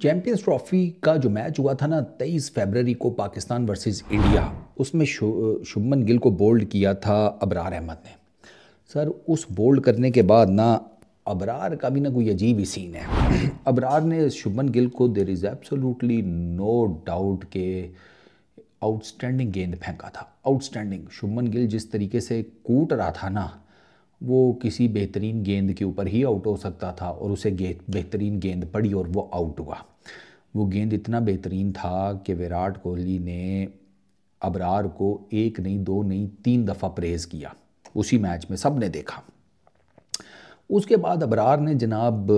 Champions trophy का जो match हुआ था ना 23 फरवरी को पाकिस्तान वर्सेस इंडिया, उसमें शुभमन गिल को बोल्ड किया था अबरार अहमद ने। सर उस बोल्ड करने के बाद ना अबरार का भी ना कोई अजीब ही सीन है। अबरार ने शुभमन गिल को there is absolutely no doubt के आउटस्टैंडिंग गेंद फेंका था। आउटस्टैंडिंग शुभमन गिल जिस तरीके से कूट रहा था ना, वो किसी बेहतरीन गेंद के ऊपर ही आउट हो सकता था और उसे बेहतरीन गेंद पड़ी और वो आउट हुआ। वो गेंद इतना बेहतरीन था कि विराट कोहली ने अबरार को एक नहीं दो नहीं 3 दफ़ा प्रेज़ किया उसी मैच में, सब ने देखा। उसके बाद अबरार ने जनाब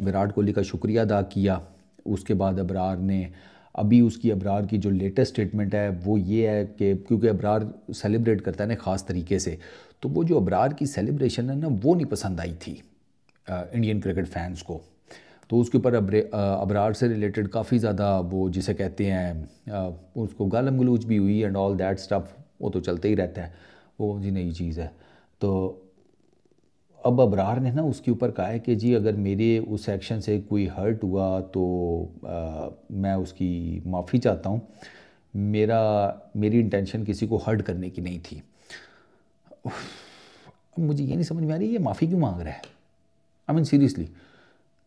विराट कोहली का शुक्रिया अदा किया। उसके बाद अबरार ने अभी उसकी अबरार की जो लेटेस्ट स्टेटमेंट है वो ये है कि क्योंकि अबरार सेलिब्रेट करता है ना ख़ास तरीके से, तो वो जो अबरार की सेलिब्रेशन है ना वो नहीं पसंद आई थी इंडियन क्रिकेट फैंस को। तो उसके ऊपर अबरार से रिलेटेड काफ़ी ज़्यादा वो जिसे कहते हैं उसको गालम गलूच भी हुई एंड ऑल दैट स्टफ, वो तो चलते ही रहता है, वो जी नई चीज़ है। तो अब अबरार ने ना उसके ऊपर कहा है कि जी अगर मेरे उस एक्शन से कोई हर्ट हुआ तो मैं उसकी माफ़ी चाहता हूँ। मेरी इंटेंशन किसी को हर्ट करने की नहीं थी। अब मुझे ये नहीं समझ में आ रही ये माफ़ी क्यों मांग रहा है। आई मीन सीरियसली,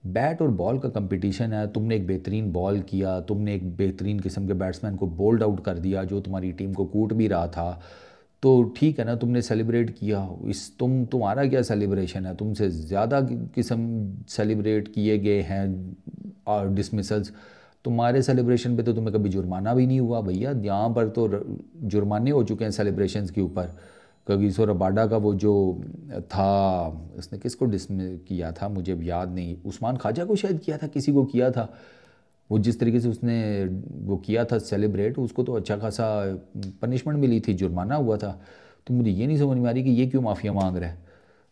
बैट और बॉल का कंपटीशन है, तुमने एक बेहतरीन बॉल किया, तुमने एक बेहतरीन किस्म के बैट्समैन को बोल्ड आउट कर दिया जो तुम्हारी टीम को कूट भी रहा था, तो ठीक है ना, तुमने सेलिब्रेट किया। तुम्हारा क्या सेलिब्रेशन है, तुमसे ज़्यादा किस्म सेलिब्रेट किए गए हैं और डिसमिसल्स। तुम्हारे सेलिब्रेशन पे तो तुम्हें कभी जुर्माना भी नहीं हुआ भैया। यहाँ पर तो जुर्माने हो चुके हैं सेलिब्रेशंस के ऊपर। कगिसो रबाडा का वो जो था, उसने किसको डिसमिस किया था मुझे अब याद नहीं, उस्मान ख्वाजा को शायद किया था, किसी को किया था। वो जिस तरीके से उसने वो किया था सेलिब्रेट, उसको तो अच्छा खासा पनिशमेंट मिली थी, जुर्माना हुआ था। तो मुझे ये नहीं समझ में आ रही कि ये क्यों माफ़िया मांग रहा है।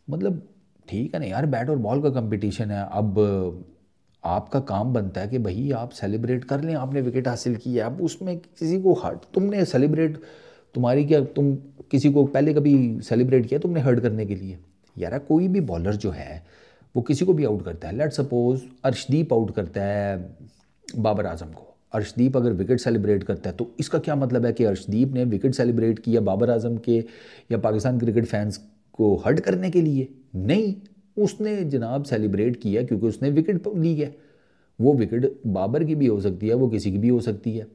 मतलब ठीक है ना यार, बैट और बॉल का कंपटीशन है। अब आपका काम बनता है कि भाई आप सेलिब्रेट कर लें, आपने विकेट हासिल की है। अब उसमें किसी को हर्ट, तुमने सेलिब्रेट, तुम्हारी क्या, तुम किसी को पहले कभी सेलिब्रेट किया तुमने हर्ट करने के लिए? यार कोई भी बॉलर जो है वो किसी को भी आउट करता है। लेट सपोज अर्शदीप आउट करता है बाबर आजम को। अर्शदीप अगर विकेट सेलिब्रेट करता है तो इसका क्या मतलब है कि अर्शदीप ने विकेट सेलिब्रेट किया बाबर आजम के या पाकिस्तान क्रिकेट फैंस को हर्ट करने के लिए? नहीं, उसने जनाब सेलिब्रेट किया क्योंकि उसने विकेट ली है। वो विकेट बाबर की भी हो सकती है, वो किसी की भी हो सकती है।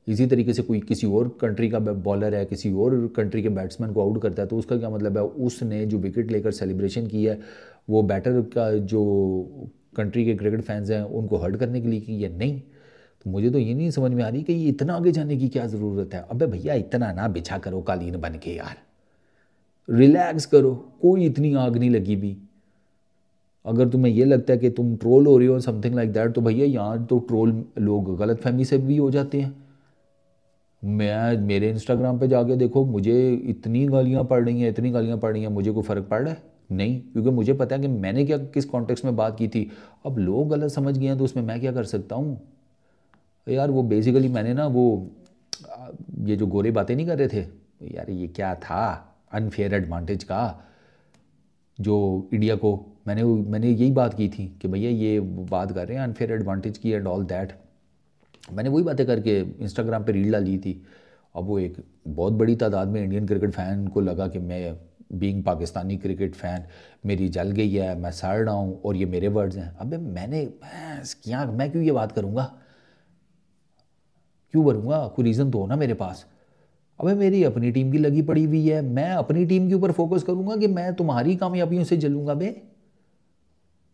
इसी तरीके से कोई किसी और कंट्री का बॉलर है, किसी और कंट्री के बैट्समैन को आउट करता है, तो उसका क्या मतलब है, उसने जो विकेट लेकर सेलिब्रेशन की है वो बैटर का जो कंट्री के क्रिकेट फैंस हैं उनको हर्ट करने के लिए की है? नहीं। तो मुझे तो ये नहीं समझ में आ रही कि ये इतना आगे जाने की क्या ज़रूरत है। अबे भैया इतना ना बिछा करो कालीन बन के यार, रिलैक्स करो, कोई इतनी आग नहीं लगी भी। अगर तुम्हें ये लगता है कि तुम ट्रोल हो रहे हो समथिंग लाइक दैट, तो भैया यहाँ तो ट्रोल लोग गलत फहमी से भी हो जाते हैं। मैं मेरे इंस्टाग्राम पे जाके देखो, मुझे इतनी गालियाँ पड़ रही हैं, इतनी गालियाँ पड़ रही हैं, मुझे कोई फ़र्क पड़ रहा है? नहीं, क्योंकि मुझे पता है कि मैंने क्या किस कॉन्टेक्स्ट में बात की थी। अब लोग गलत समझ गए हैं तो उसमें मैं क्या कर सकता हूँ यार। वो बेसिकली मैंने ना वो ये जो गोरे बातें नहीं कर रहे थे यार, ये क्या था अनफेयर एडवांटेज का जो इंडिया को, मैंने यही बात की थी कि भैया ये बात कर रहे हैं अनफेयर एडवांटेज की एंड ऑल दैट। मैंने वही बातें करके इंस्टाग्राम पे रील डाली थी। अब वो एक बहुत बड़ी तादाद में इंडियन क्रिकेट फ़ैन को लगा कि मैं बीइंग पाकिस्तानी क्रिकेट फ़ैन मेरी जल गई है, मैं सड़ रहा हूँ और ये मेरे वर्ड्स हैं। अबे मैं क्यों ये बात करूँगा, क्यों करूँगा? कोई रीज़न तो हो ना मेरे पास। अबे मेरी अपनी टीम की लगी पड़ी हुई है, मैं अपनी टीम के ऊपर फोकस करूँगा कि मैं तुम्हारी कामयाबियों से जलूँगा बे?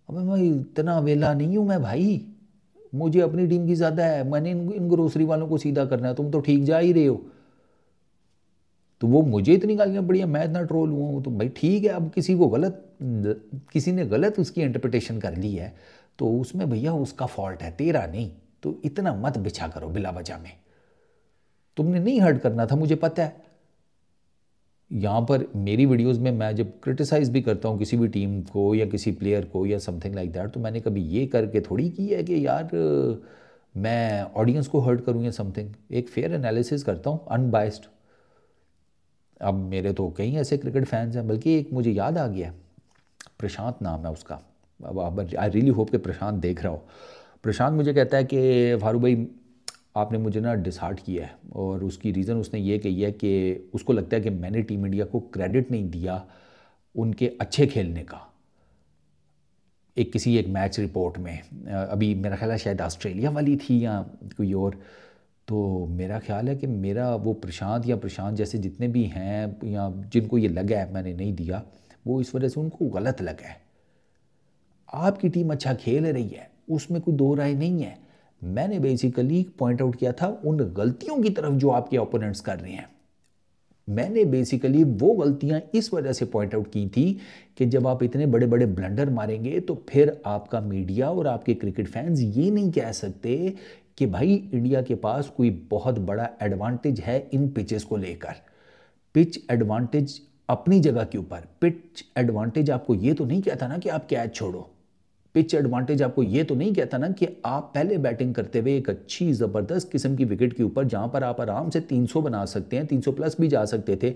अबे मैं इतना वेला नहीं हूँ मैं भाई, मुझे अपनी टीम की ज़्यादा है। मैंने इन ग्रोसरी वालों को सीधा करना है, तुम तो ठीक जा ही रहे हो। तो वो मुझे इतनी गालियाँ पड़ी हैं, मैं इतना ट्रोल हुआ हूँ, तो भाई ठीक है। अब किसी ने गलत उसकी इंटरप्रिटेशन कर ली है तो उसमें भैया उसका फॉल्ट है, तेरा नहीं। तो इतना मत बिछा करो बिला वजह में, तुमने नहीं हर्ट करना था, मुझे पता है। यहाँ पर मेरी वीडियोस में मैं जब क्रिटिसाइज़ भी करता हूँ किसी भी टीम को या किसी प्लेयर को या समथिंग लाइक दैट, तो मैंने कभी ये करके थोड़ी की है कि यार मैं ऑडियंस को हर्ट करूँ या समथिंग। एक फेयर एनालिसिस करता हूँ अनबाइस्ड। अब मेरे तो कई ऐसे क्रिकेट फैंस हैं, बल्कि एक मुझे याद आ गया, प्रशांत नाम है उसका। अब आई रियली होप कि प्रशांत देख रहा हो। प्रशांत मुझे कहता है कि फारूक भाई आपने मुझे ना डिसहार्ट किया है, और उसकी रीज़न उसने ये कही है कि उसको लगता है कि मैंने टीम इंडिया को क्रेडिट नहीं दिया उनके अच्छे खेलने का। एक मैच रिपोर्ट में अभी मेरा ख्याल है शायद ऑस्ट्रेलिया वाली थी या कोई और, तो मेरा ख्याल है कि मेरा वो प्रशांत या प्रशांत जैसे जितने भी हैं या जिनको ये लगा है मैंने नहीं दिया, वो इस वजह से उनको गलत लगा है। आपकी टीम अच्छा खेल रही है, उसमें कोई दो राय नहीं है। मैंने बेसिकली पॉइंट आउट किया था उन गलतियों की तरफ जो आपके ओपोनेंट्स कर रहे हैं। मैंने बेसिकली वो गलतियां इस वजह से पॉइंट आउट की थी कि जब आप इतने बड़े बड़े ब्लंडर मारेंगे तो फिर आपका मीडिया और आपके क्रिकेट फैंस ये नहीं कह सकते कि भाई इंडिया के पास कोई बहुत बड़ा एडवांटेज है इन पिचेस को लेकर। पिच एडवांटेज अपनी जगह के ऊपर, पिच एडवांटेज आपको ये तो नहीं कहता ना कि आप कैच छोड़ो। पिच एडवांटेज आपको ये तो नहीं कहता ना कि आप पहले बैटिंग करते हुए एक अच्छी ज़बरदस्त किस्म की विकेट के ऊपर जहाँ पर आप आराम से 300 बना सकते हैं, 300 प्लस भी जा सकते थे,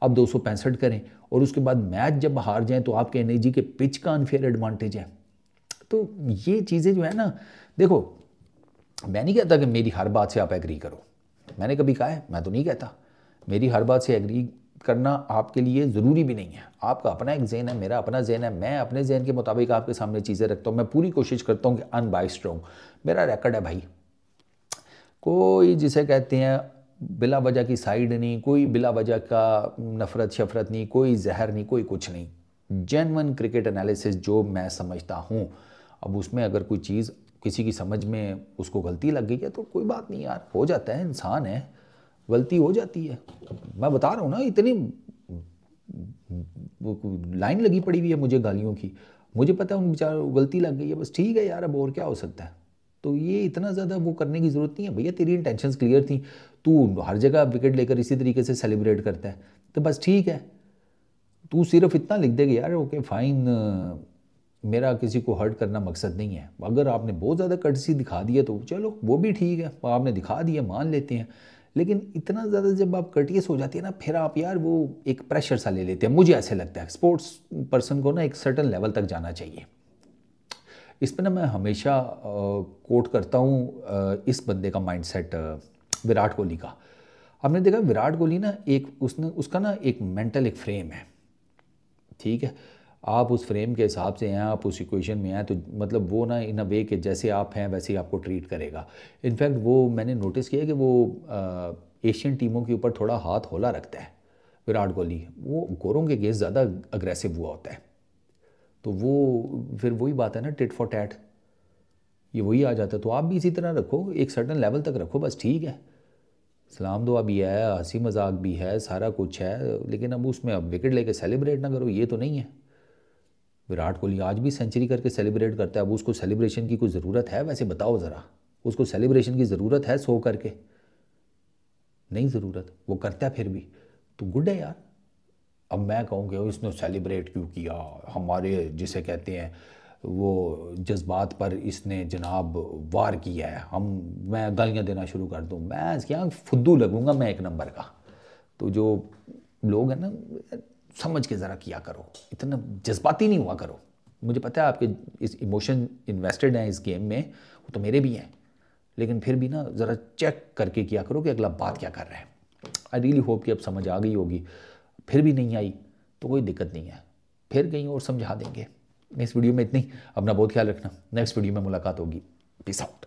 अब 265 करें और उसके बाद मैच जब हार जाएं तो आप कहने जी कि पिच का अनफेयर एडवांटेज है। तो ये चीज़ें जो है ना, देखो मैं नहीं कहता कि मेरी हर बात से आप एग्री करो, मैंने कभी कहा है? मैं तो नहीं कहता। मेरी हर बात से एग्री करना आपके लिए ज़रूरी भी नहीं है। आपका अपना एक ज़हन है, मेरा अपना ज़हन है, मैं अपने ज़हन के मुताबिक आपके सामने चीज़ें रखता हूँ। मैं पूरी कोशिश करता हूँ कि अनबाइस्ड रहूँ। मेरा रिकॉर्ड है भाई, कोई जिसे कहते हैं बिला वजह की साइड नहीं, कोई बिला वजह का नफ़रत शफरत नहीं, कोई जहर नहीं, कोई कुछ नहीं। जेन्युइन क्रिकेट एनालिसिस जो मैं समझता हूँ। अब उसमें अगर कोई चीज़ किसी की समझ में उसको गलती लग गई है तो कोई बात नहीं यार, हो जाता है, इंसान है, गलती हो जाती है। मैं बता रहा हूँ ना, इतनी लाइन लगी पड़ी हुई है मुझे गालियों की, मुझे पता है उन बेचारों गलती लग गई है, बस ठीक है यार, अब और क्या हो सकता है। तो ये इतना ज़्यादा वो करने की ज़रूरत नहीं है भैया, तेरी इंटेंशंस क्लियर थी, तू हर जगह विकेट लेकर इसी तरीके से सेलिब्रेट करता है तो बस ठीक है। तू सिर्फ इतना लिख देगा यार ओके फाइन, मेरा किसी को हर्ट करना मकसद नहीं है। अगर आपने बहुत ज़्यादा कर्टसी दिखा दिया तो चलो वो भी ठीक है, आपने दिखा दिया मान लेते हैं, लेकिन इतना ज़्यादा जब आप कर्टियस हो जाती है ना, फिर आप यार वो एक प्रेशर सा ले लेते हैं। मुझे ऐसे लगता है स्पोर्ट्स पर्सन को ना एक सर्टन लेवल तक जाना चाहिए। इस पर ना मैं हमेशा कोट करता हूँ इस बंदे का माइंडसेट, विराट कोहली का। आपने देखा विराट कोहली ना एक उसका ना एक मेंटल एक फ्रेम है, ठीक है। आप उस फ्रेम के हिसाब से हैं, आप उस इक्वेशन में हैं, तो मतलब वो ना इन अ वे कि जैसे आप हैं वैसे ही आपको ट्रीट करेगा। इनफैक्ट वो मैंने नोटिस किया कि वो एशियन टीमों के ऊपर थोड़ा हाथ होला रखता है विराट कोहली, वो गोरों के अगेंस्ट ज़्यादा अग्रेसिव हुआ होता है। तो वो फिर वही बात है ना, टिट फॉर टैट, ये वही आ जाता है। तो आप भी इसी तरह रखो, एक सर्टन लेवल तक रखो, बस ठीक है। सलाम दुआ भी है, हंसी मजाक भी है, सारा कुछ है, लेकिन अब उसमें अब विकेट लेके सेलिब्रेट ना करो, ये तो नहीं है। विराट कोहली आज भी सेंचुरी करके सेलिब्रेट करता है, अब उसको सेलिब्रेशन की कोई ज़रूरत है? वैसे बताओ ज़रा, उसको सेलिब्रेशन की ज़रूरत है सो करके? नहीं ज़रूरत, वो करता है फिर भी, तो गुड है यार। अब मैं कहूँ कि इसने सेलिब्रेट क्यों किया, हमारे जिसे कहते हैं वो जज्बात पर इसने जनाब वार किया है, मैं गालियाँ देना शुरू कर दूँ, मैं क्या फुद्दू लगूंगा मैं एक नंबर का। तो जो लोग हैं ना, समझ के ज़रा किया करो, इतना जज्बाती नहीं हुआ करो। मुझे पता है आपके इस इमोशन इन्वेस्टेड हैं इस गेम में, वो तो मेरे भी हैं, लेकिन फिर भी ना ज़रा चेक करके किया करो कि अगला बात क्या कर रहा है। आई रियली होप कि अब समझ आ गई होगी। फिर भी नहीं आई तो कोई दिक्कत नहीं है, फिर कहीं और समझा देंगे। इस वीडियो में इतनी, अपना बहुत ख्याल रखना, नेक्स्ट वीडियो में मुलाकात होगी। Peace out.